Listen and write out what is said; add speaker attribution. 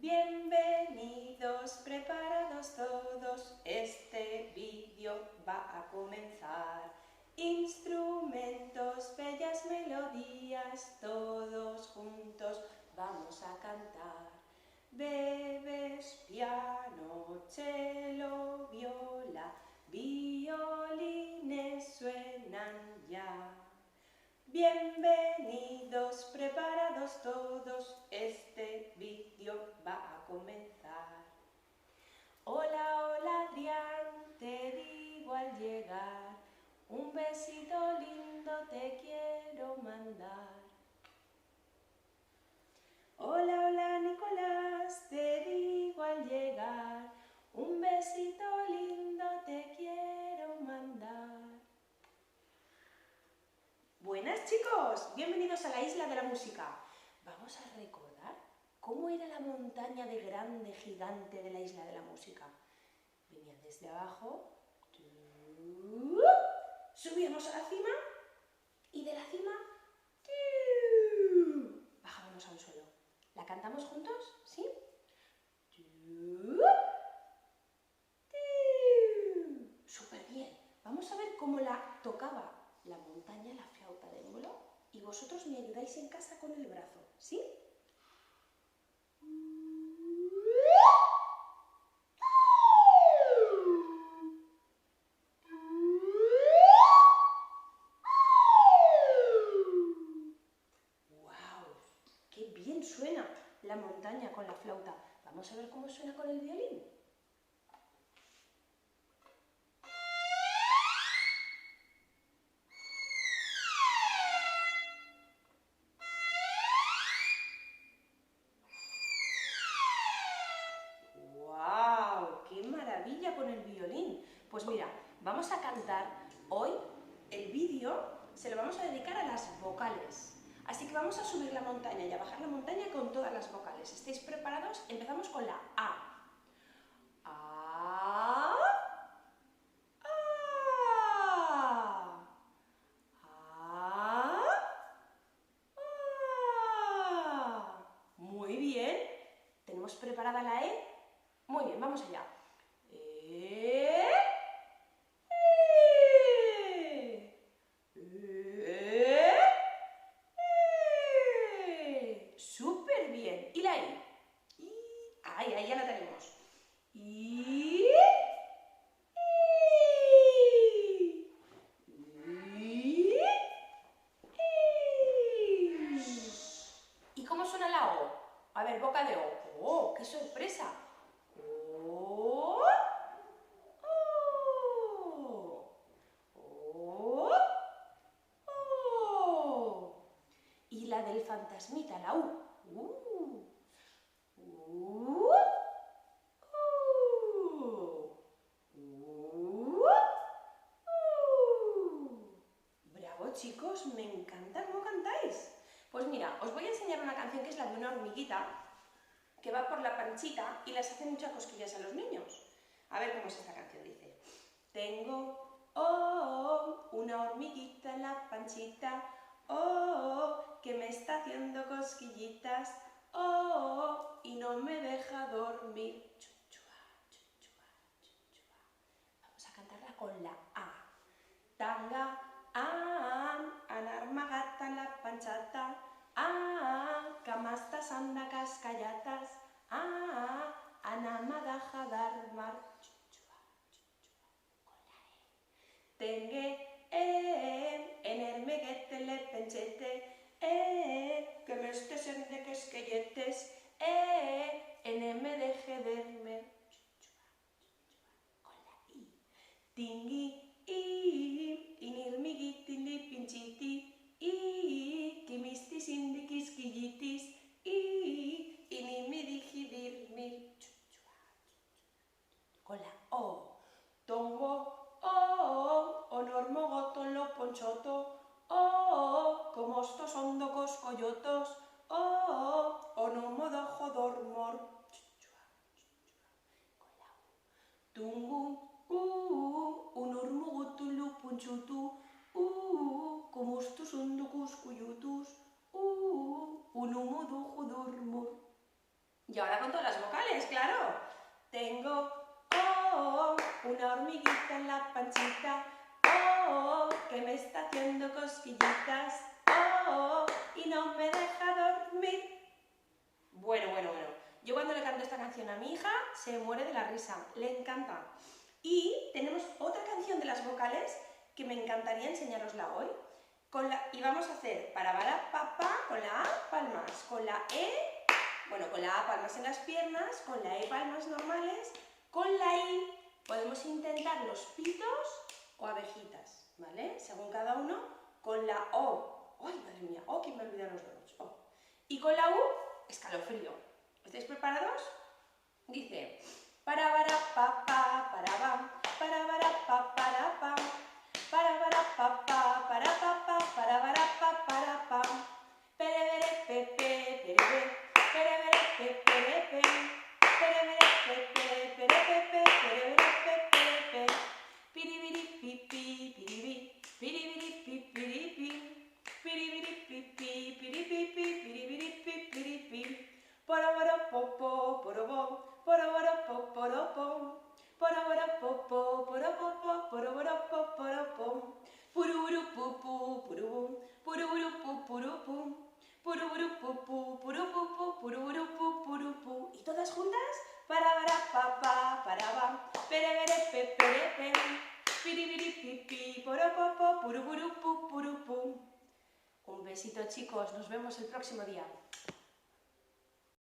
Speaker 1: Bienvenidos, preparados todos, este vídeo va a comenzar. Instrumentos, bellas melodías, todos juntos vamos a cantar. Bebes, piano, cello, viola, violines suenan ya. Bienvenidos, preparados todos, este vídeo va a comenzar. Hola, hola Adrián, te digo al llegar, un besito lindo te quiero mandar. Hola, hola Nicolás, te digo al llegar, un besito lindo te quiero mandar. Buenas chicos, bienvenidos a la Isla de la Música. Vamos a recordar cómo era la montaña de grande, gigante de la Isla de la Música. Venía desde abajo, subíamos a la cima y de la cima bajábamos al suelo. ¿La cantamos juntos? ¿Sí? Súper bien. Vamos a ver cómo la tocaba la montaña, la flauta de émbolo, y vosotros me ayudáis en casa con el brazo, ¿sí? ¡Wow! ¡Qué bien suena la montaña con la flauta! Vamos a ver cómo suena con el violín. ¡Wow! ¡Qué maravilla con el violín! Pues mira, vamos a cantar hoy el vídeo, se lo vamos a dedicar a las vocales. Así que vamos a subir la montaña y a bajar la montaña con todas las vocales. ¿Estáis preparados? Empezamos con la A. A. A. A. Muy bien. ¿Tenemos preparada la E? Muy bien, vamos allá. Súper bien. ¿Y la I? Ahí ya la tenemos. ¿Y cómo suena la O? A ver, boca de O. ¡Oh, qué sorpresa! O. O. O. Y la del fantasmita, la U. Bravo chicos, me encanta cómo cantáis. Pues mira, os voy a enseñar una canción que es la de una hormiguita que va por la panchita y les hace muchas cosquillas a los niños. A ver cómo es esta canción, dice. Tengo, una hormiguita en la panchita, que me está haciendo cosquillitas, y no me deja dormir. Vamos a cantarla con la A. Tanga, anarmagata en la panchata, kamastas anda cascallatas, anamadaja darmar. Tengue, enermeguetele penchete, que me estés de quesquelletes, me deje verme. Con la I. Tingui, inirmiguitili pinchiti, que mistis indi quisquillitis, inimirigidirmir. Con la O. Tongo, onormogoton lo ponchoto, como estos hondo coscoyotos, onomodojo dormor. Con la U. Tungu, unurmugutulu punchutu, como estos hondo coscoyotos, unumudojo dormor. Y ahora con todas las vocales, claro. Tengo, una hormiguita en la panchita, que me está haciendo cosquillitas, y no me deja dormir. Bueno. Yo cuando le canto esta canción a mi hija, se muere de la risa, le encanta. Y tenemos otra canción de las vocales que me encantaría enseñarosla hoy. Y vamos a hacer para papá con la A palmas, con la E, bueno, con la A palmas en las piernas, con la E palmas normales, con la I podemos intentar los pitos o abejitas, ¿vale? Según cada uno, con la O, ¡ay, madre mía! ¡Oh, que me he olvidado los dedos! Oh. Y con la U, escalofrío. ¿Estáis preparados? Dice, para papá, para bam, para pa, para pam, para papá, para papá, para pam, pere pepe, pere pepe, pere pepe, piribiri pipi, piribi, piribiri pipiripi, piribiri pipi, piripipi, piribiri pipiripi, poroboropopo, porobo, poroboropoporopom, poroboropopo, poropopo, poroboropoporopom, puruburupupu, purubum, puruburupupurupum, puruburupupu, purupupu, puruburupupurupu. ¿Y todas juntas? Para papá, para bam, pere pepe, piribiri pipi, poropopo, puruburupupurupu. Un besito, chicos, nos vemos el próximo día.